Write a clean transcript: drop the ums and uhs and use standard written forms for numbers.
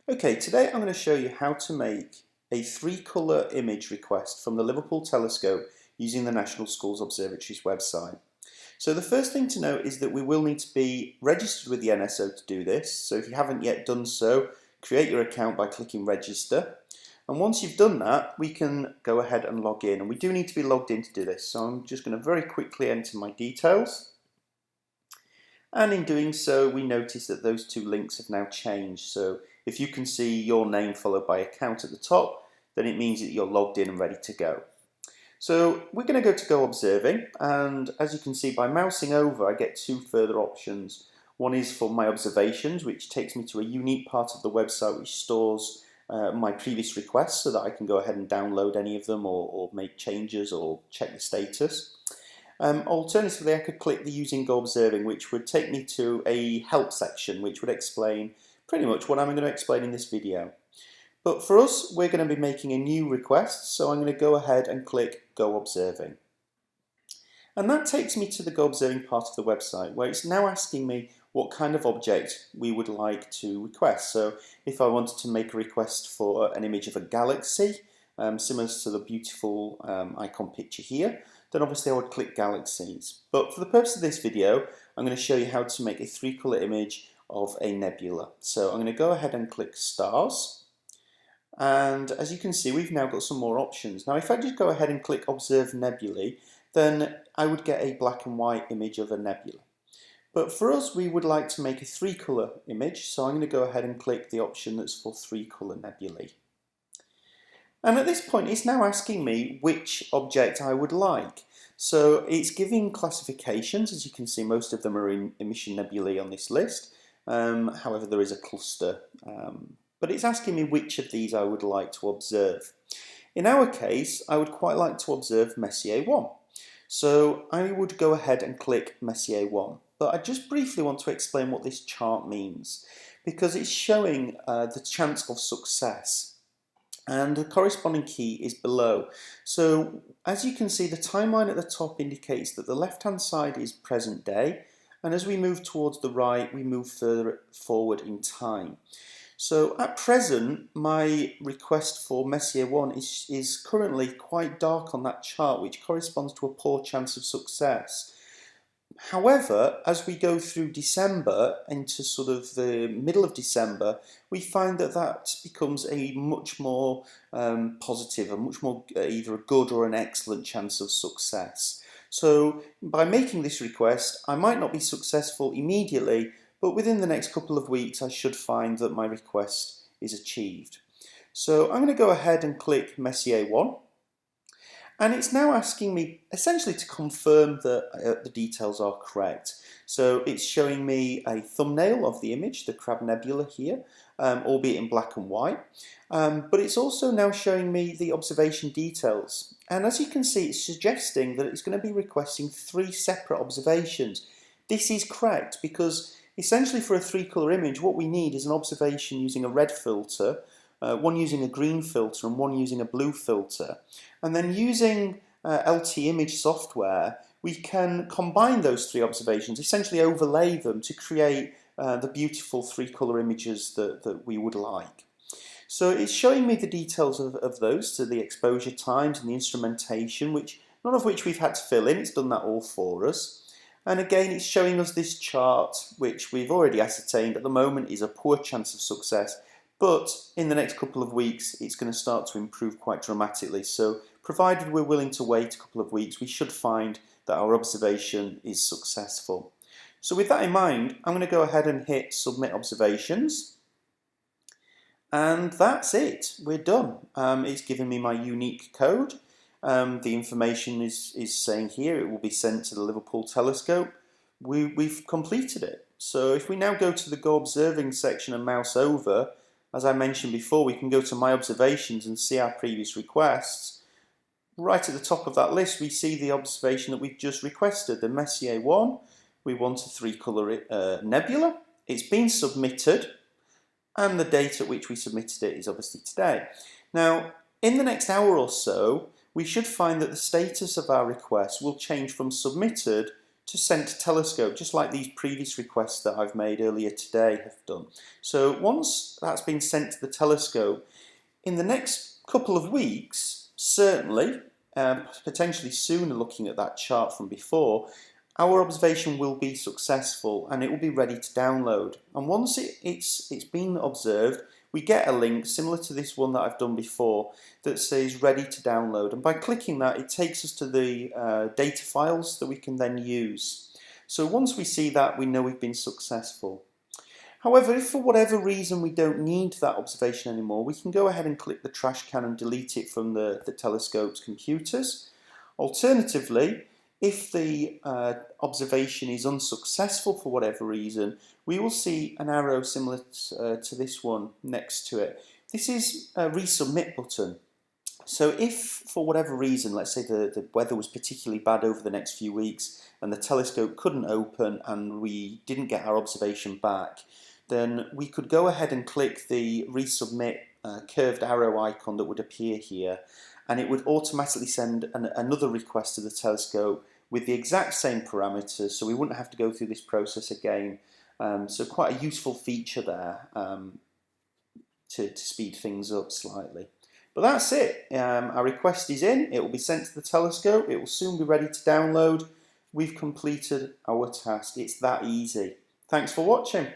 Okay, today I'm going to show you how to make a three-colour image request from the Liverpool telescope using the National Schools Observatory's website. So the first thing to note is that we will need to be registered with the NSO to do this. So if you haven't yet done so, create your account by clicking register. And once you've done that, we can go ahead and log in. And we do need to be logged in to do this. So I'm just going to very quickly enter my details. And in doing so, we notice that those two links have now changed. So if you can see your name followed by account at the top, then it means that you're logged in and ready to go. So we're going to go to Go Observing, and as you can see by mousing over, I get two further options. One is for my observations, which takes me to a unique part of the website which stores my previous requests so that I can go ahead and download any of them or make changes or check the status. Alternatively, I could click the Using Go Observing, which would take me to a help section which would explain pretty much what I'm going to explain in this video. But for us, we're going to be making a new request, so I'm going to go ahead and click Go Observing. And that takes me to the Go Observing part of the website, where it's now asking me what kind of object we would like to request. So if I wanted to make a request for an image of a galaxy, similar to the beautiful icon picture here, then obviously I would click galaxies. But for the purpose of this video, I'm going to show you how to make a three-colour image of a nebula. So I'm going to go ahead and click Stars. And as you can see, we've now got some more options. Now if I just go ahead and click Observe Nebulae, then I would get a black and white image of a nebula. But for us, we would like to make a three-colour image, so I'm going to go ahead and click the option that's for three-colour nebulae. And at this point, it's now asking me which object I would like. So it's giving classifications. As you can see, most of them are in emission nebulae on this list. However, there is a cluster. But it's asking me which of these I would like to observe. In our case, I would quite like to observe Messier 1. So I would go ahead and click Messier 1. But I just briefly want to explain what this chart means, because it's showing the chance of success. And the corresponding key is below. So as you can see, the timeline at the top indicates that the left-hand side is present day, and as we move towards the right, we move further forward in time. So at present, my request for Messier 1 is currently quite dark on that chart, which corresponds to a poor chance of success. However, as we go through December into sort of the middle of December, we find that that becomes a much more positive, a much more either a good or an excellent chance of success. So by making this request, I might not be successful immediately, but within the next couple of weeks I should find that my request is achieved. So I'm going to go ahead and click Messier 1. And it's now asking me essentially to confirm that the details are correct. So it's showing me a thumbnail of the image, the Crab Nebula here, albeit in black and white. But it's also now showing me the observation details. And as you can see, it's suggesting that it's going to be requesting three separate observations. This is correct because essentially for a three-colour image, what we need is an observation using a red filter, one using a green filter and one using a blue filter. And then using LT image software, we can combine those three observations, essentially overlay them to create the beautiful three-colour images that we would like. So it's showing me the details of those, so the exposure times and the instrumentation, none of which we've had to fill in. It's done that all for us. And again, it's showing us this chart, which we've already ascertained at the moment is a poor chance of success. But in the next couple of weeks, it's going to start to improve quite dramatically. So provided we're willing to wait a couple of weeks, we should find that our observation is successful. So with that in mind, I'm going to go ahead and hit Submit Observations. And that's it. We're done. It's giving me my unique code. The information is saying here it will be sent to the Liverpool telescope. We've completed it. So if we now go to the Go Observing section and mouse over, as I mentioned before, we can go to My Observations and see our previous requests. Right at the top of that list, we see the observation that we've just requested, the Messier 1. We want a three-colour nebula. It's been submitted, and the date at which we submitted it is obviously today. Now, in the next hour or so, we should find that the status of our request will change from submitted to send to telescope, just like these previous requests that I've made earlier today have done. So once that's been sent to the telescope, in the next couple of weeks, certainly, potentially sooner looking at that chart from before, our observation will be successful and it will be ready to download. And once it's been observed, we get a link similar to this one that I've done before that says ready to download, and by clicking that it takes us to the data files that we can then use. So once we see that, we know we've been successful. However, if for whatever reason we don't need that observation anymore, we can go ahead and click the trash can and delete it from the telescope's computers. Alternatively, if the observation is unsuccessful for whatever reason, we will see an arrow similar to this one next to it. This is a resubmit button. So if for whatever reason, let's say the weather was particularly bad over the next few weeks and the telescope couldn't open and we didn't get our observation back, then we could go ahead and click the resubmit curved arrow icon that would appear here, and it would automatically send another request to the telescope with the exact same parameters, so we wouldn't have to go through this process again. So quite a useful feature there to speed things up slightly. But that's it. Our request is in, it will be sent to the telescope, it will soon be ready to download. We've completed our task. It's that easy. Thanks for watching.